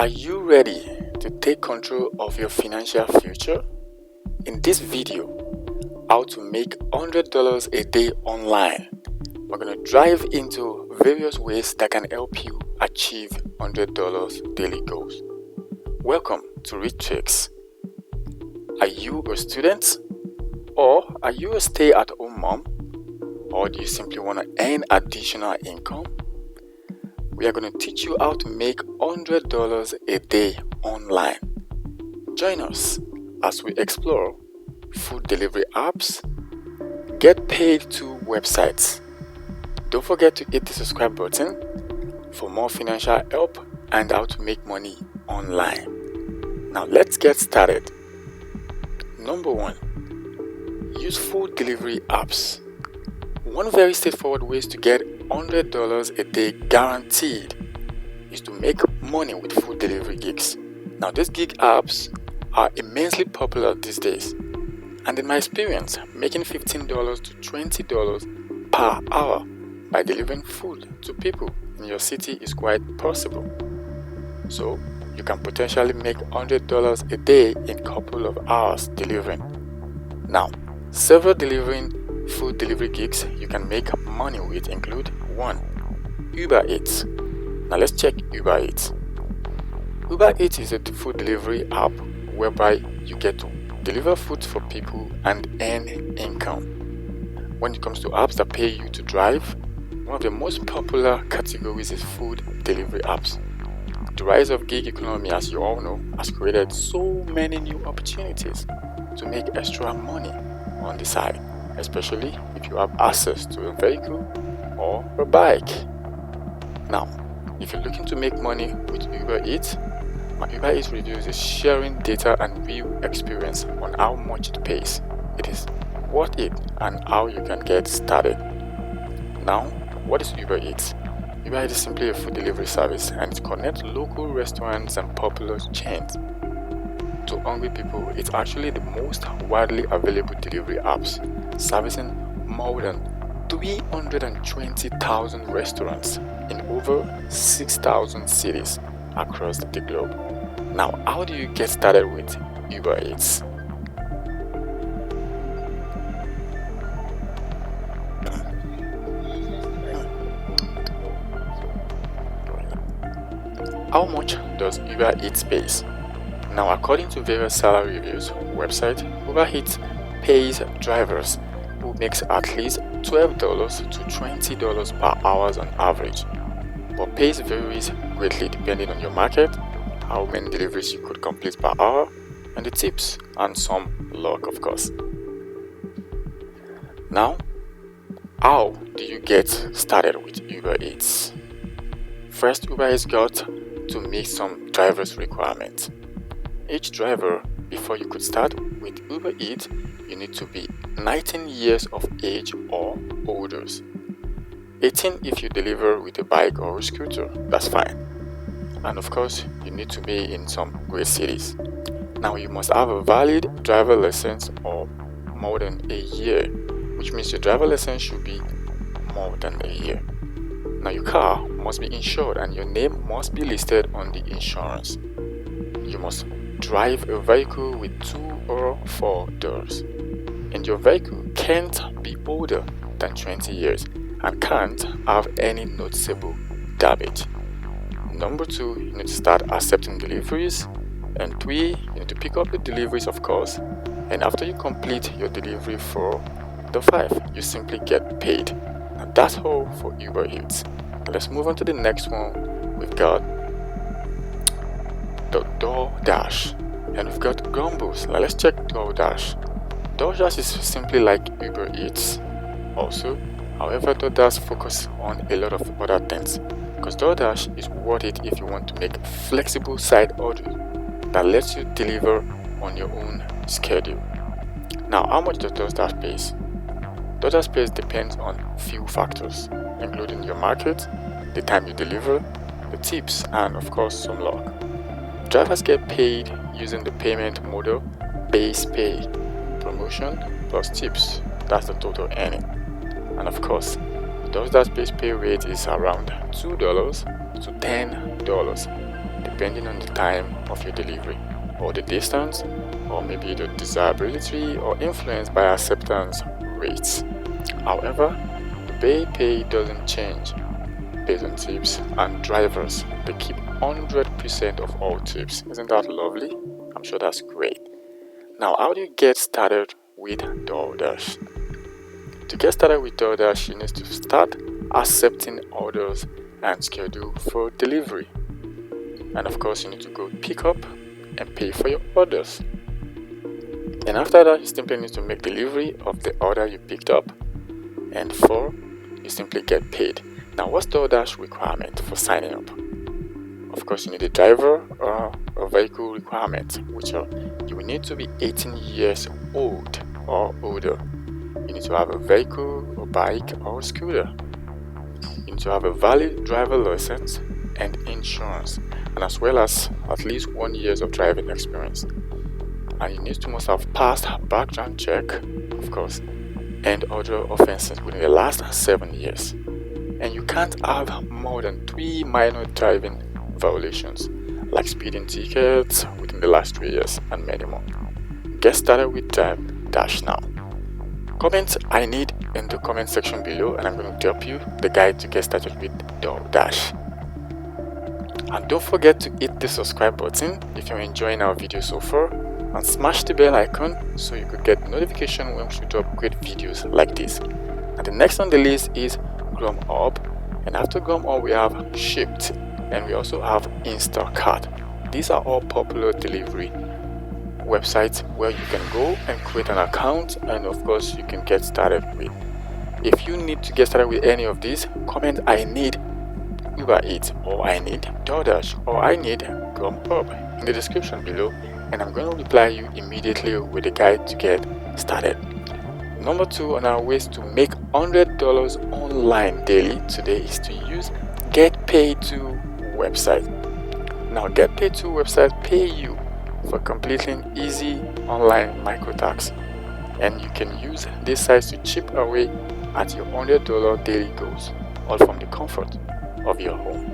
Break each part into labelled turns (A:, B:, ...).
A: Are you ready to take control of your financial future? In this video, how to make $100 a day online, we're going to dive into various ways that can help you achieve $100 daily goals. Welcome to Rich Tricks. Are you a student? Or are you a stay-at-home mom? Or do you simply want to earn additional income? We are going to teach you how to make $100 a day online. Join us as we explore food delivery apps, get paid to websites. Don't forget to hit the subscribe button for more financial help and how to make money online. Now let's get started. Number 1, use food delivery apps. One very straightforward way to get $100 a day guaranteed is to make money with food delivery gigs. Now these gig apps are immensely popular these days, and in my experience, making $15 to $20 per hour by delivering food to people in your city is quite possible. So you can potentially make $100 a day in a couple of hours delivering. Now, several food delivery gigs you can make money with include 1. Uber Eats. Now let's check Uber Eats. Uber Eats is a food delivery app whereby you get to deliver food for people and earn income. When it comes to apps that pay you to drive, one of the most popular categories is food delivery apps. The rise of gig economy, as you all know, has created so many new opportunities to make extra money on the side, especially if you have access to a vehicle or a bike. Now, if you're looking to make money with Uber Eats, my Uber Eats reviews is sharing data and real experience on how much it pays. It is worth it and how you can get started. Now, what is Uber Eats? Uber Eats is simply a food delivery service, and it connects local restaurants and popular chains. To hungry people, it's actually the most widely available delivery apps, servicing more than 320,000 restaurants in over 6,000 cities across the globe. Now, how do you get started with Uber Eats? How much does Uber Eats pay? Now, according to various salary reviews website, Uber Eats pays drivers who makes at least $12 to $20 per hour on average, but pays varies greatly depending on your market, how many deliveries you could complete per hour, and the tips and some luck, of course. Now, how do you get started with Uber Eats? First, Uber Eats got to meet some driver's requirements. Each driver, before you could start with Uber Eats, you need to be 19 years of age or older. 18 if you deliver with a bike or a scooter, that's fine. And of course, you need to be in some great cities. Now, you must have a valid driver license or more than a year, which means your driver license should be more than a year. Now, your car must be insured and your name must be listed on the insurance. You must drive a vehicle with 2 or 4 doors, and your vehicle can't be older than 20 years and can't have any noticeable damage. Number 2, you need to start accepting deliveries, and 3, you need to pick up the deliveries, of course, and after you complete your delivery for the 5, you simply get paid. And that's all for Uber Eats. Let's move on to the next one. We've got the DoorDash, and we've got Grumbos. Now let's check DoorDash. DoorDash is simply like Uber Eats also. However, DoorDash focuses on a lot of other things, because DoorDash is worth it if you want to make flexible side orders that lets you deliver on your own schedule. Now, how much does DoorDash pay? DoorDash pay depends on few factors, including your market, the time you deliver, the tips, and of course some luck. Drivers get paid using the payment model base pay, promotion plus tips. That's the total earning. And of course, DoorDash base pay rate is around $2 to $10. depending on the time of your delivery, or the distance, or maybe the desirability or influenced by acceptance rates. However, the Bay Pay doesn't change based on tips and drivers. They keep 100% of all tips. Isn't that lovely? I'm sure that's great. Now, how do you get started with DoorDash? To get started with DoorDash, you need to start accepting orders and schedule for delivery. And of course, you need to go pick up and pay for your orders. And after that, you simply need to make delivery of the order you picked up. And you simply get paid. Now, what's DoorDash requirement for signing up? Of course, you need a driver or a vehicle requirement, which you will need to be 18 years old or older. You need to have a vehicle, a bike, or a scooter. You need to have a valid driver license and insurance, and as well as at least 1 year of driving experience. And you need to must have passed a background check, of course, and other offenses within the last 7 years. And you can't have more than 3 minor driving violations, like speeding tickets within the last 3 years, and many more. Get started with DoorDash now. Comment "I need" in the comment section below, and I'm going to drop you the guide to get started with DoorDash. And don't forget to hit the subscribe button if you're enjoying our video so far, and smash the bell icon so you could get notification when we drop great videos like this. And the next on the list is Grubhub, and after Grubhub we have Shipt, and we also have Instacart. These are all popular delivery websites where you can go and create an account, and of course you can get started with. If you need to get started with any of these, comment "I need Uber Eats," or "I need DoorDash," or "I need Grubhub" in the description below, and I'm going to reply you immediately with a guide to get started. Number 2 on our ways to make $100 online daily today is to use GetPay2 website. Now, GetPay2 website pay you for completing easy online micro tasks, and you can use this site to chip away at your $100 daily goals, all from the comfort of your home.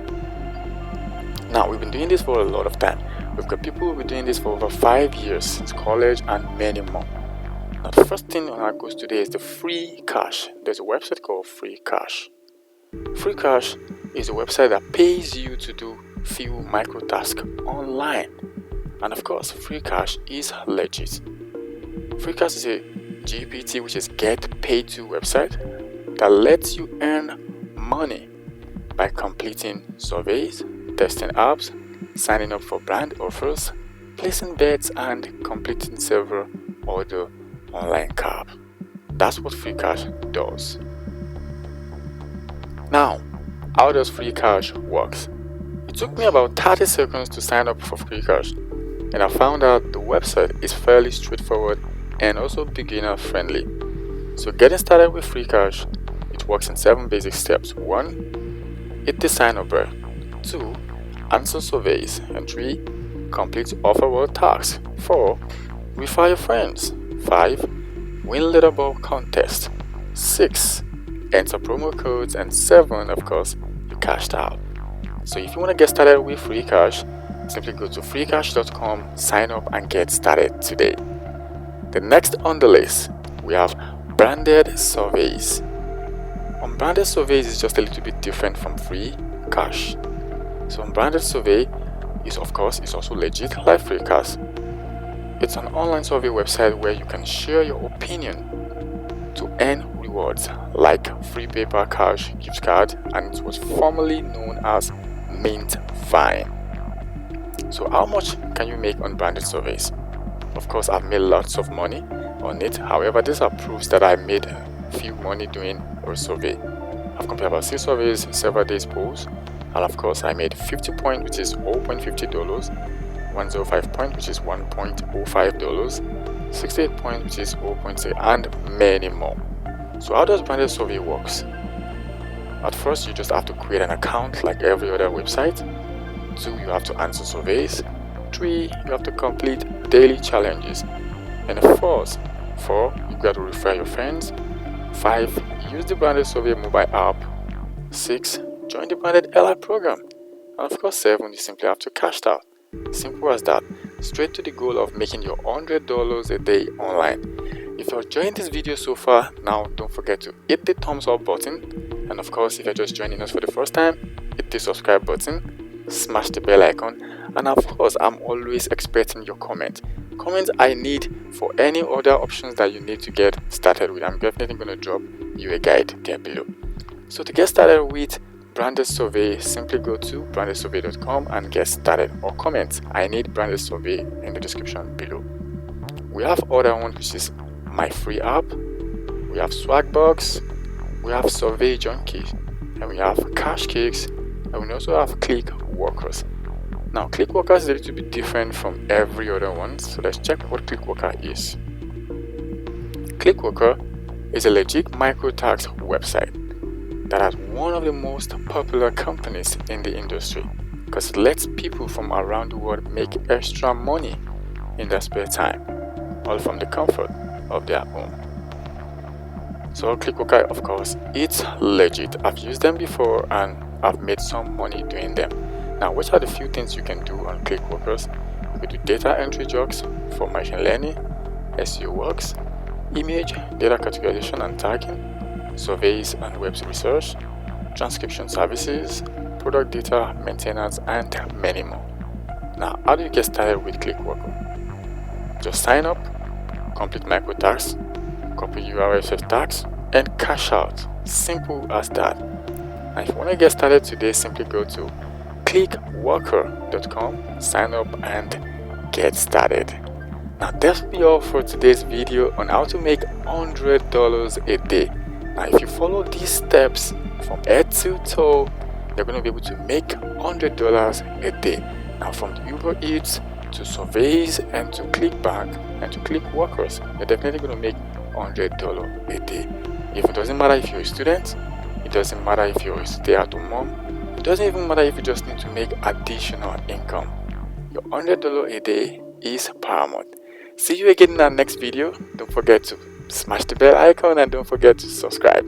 A: Now, we've been doing this for a lot of time. We've got people who've been doing this for over 5 years since college and many more. Now, the first thing on our goals today is the Free Cash. There's a website called Free Cash. Free Cash is a website that pays you to do few micro tasks online. And of course, Free Cash is legit. Free Cash is a GPT, which is GetPay2 website that lets you earn money by completing surveys, testing apps, signing up for brand offers, placing bets, and completing several other online cards. That's what Free Cash does. Now, how does Free Cash works? It took me about 30 seconds to sign up for Free Cash, and I found out the website is fairly straightforward and also beginner friendly. So getting started with Free Cash, it works in 7 basic steps. 1. Hit the sign up bar. 2. Answer surveys. And 3. Complete offer world tasks. 4. Refer your friends. 5. Win leaderboard contest. 6. Enter promo codes. And 7, of course, you cashed out. So if you want to get started with Free Cash, simply go to freecash.com, sign up, and get started today. The next on the list, we have branded surveys. Unbranded surveys is just a little bit different from Free Cash. So unbranded survey is, of course, is also legit like Free Cash. It's an online survey website where you can share your opinion to earn rewards like free paper, cash, gift card, and it was formerly known as Mint Vine. So how much can you make on branded surveys? Of course, I've made lots of money on it. However, these are proofs that I made few money doing a survey. I've completed about 6 surveys, several days polls, and of course I made 50 points, which is $0.50, 105 points, which is $1.05, 68 points, which is 0.6, and many more. So how does branded survey works? At first, you just have to create an account like every other website. 2, you have to answer surveys. 3, you have to complete daily challenges. And of course, 4, you got to refer your friends. 5, use the branded survey mobile app. 6, join the branded LI program. And of course 7, you simply have to cash out. Simple as that. Straight to the goal of making your $100 a day online. If you're enjoying this video so far, now don't forget to hit the thumbs up button, and of course if you're just joining us for the first time, hit the subscribe button, smash the bell icon, and of course I'm always expecting your comments I need for any other options that you need to get started with. I'm definitely going to drop you a guide there below. So to get started with Branded Survey, simply go to brandedsurvey.com and get started, or comment I need Branded Survey in the description below. We have other one, which is my free app, we have Swagbucks, we have Survey Junkie, and we have Cash Cakes, and we also have Clickworkers. Now Clickworkers is a little bit different from every other one, so let's check what Clickworker is. Clickworker is a legit micro-tax website that has one of the most popular companies in the industry, because it lets people from around the world make extra money in their spare time, all from the comfort of their home. So Clickworker, of course, it's legit. I've used them before and I've made some money doing them. Now, which are the few things you can do on Clickworkers? You can do data entry jobs for machine learning, SEO works, image data categorization and tagging, surveys and web research, transcription services, product data maintenance, and many more. Now, how do you get started with Clickworker? Just sign up, complete micro tags, copy URL tags, and cash out. Simple as that. Now, if you want to get started today, simply go to clickworker.com, sign up and get started. Now that will be all for today's video on how to make $100 a day. Now if you follow these steps from head to toe, you're going to be able to make $100 a day. Now from the Uber Eats to surveys and to Clickbank and to Clickworkers, you're definitely going to make $100 a day. If it doesn't matter if you're a student, it doesn't matter if you're a stay-at-home mom, it doesn't even matter if you just need to make additional income. Your $100 a day is paramount. See you again in our next video. Don't forget to smash the bell icon and don't forget to subscribe.